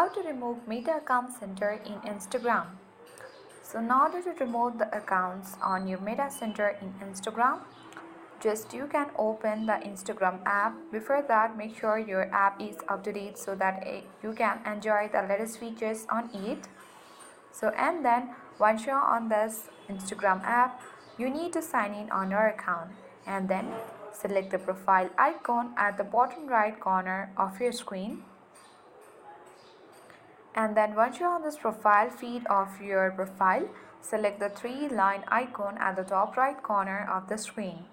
How to remove Meta Account Center in Instagram. So in order to remove the accounts on your Meta Center in Instagram, just you can open the Instagram app. Before that, make sure your app is up to date so that you can enjoy the latest features on it. So and then once you're on this Instagram app, you need to sign in on your account and then select the profile icon at the bottom right corner of your screen. And then once you're on this profile feed of your profile, select the three-line icon at the top right corner of the screen.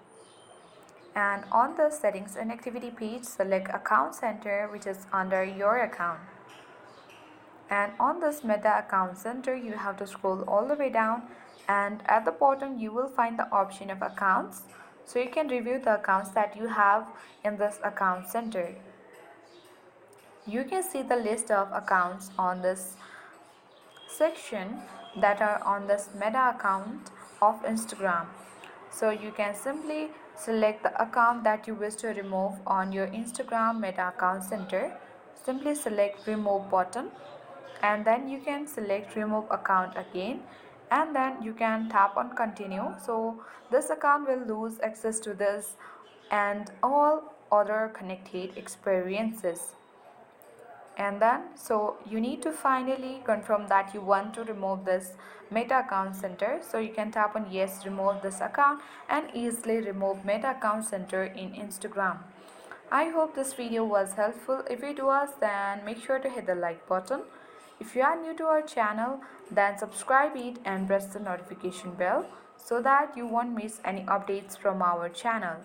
And on the settings and activity page, select account center, which is under your account. And on this Meta account center, you have to scroll all the way down, and at the bottom you will find the option of accounts, so you can review the accounts that you have in this account center. You can see the list of accounts on this section that are on this Meta account of Instagram. So you can simply select the account that you wish to remove on your Instagram Meta account center. Simply select remove button, and then you can select remove account again, and then you can tap on continue. So this account will lose access to this and all other connected experiences. And then so you need to finally confirm that you want to remove this Meta account center, so you can tap on yes, remove this account, and easily remove Meta account center in Instagram. I hope this video was helpful. If it was, then make sure to hit the like button. If you are new to our channel, then subscribe it and press the notification bell so that you won't miss any updates from our channel.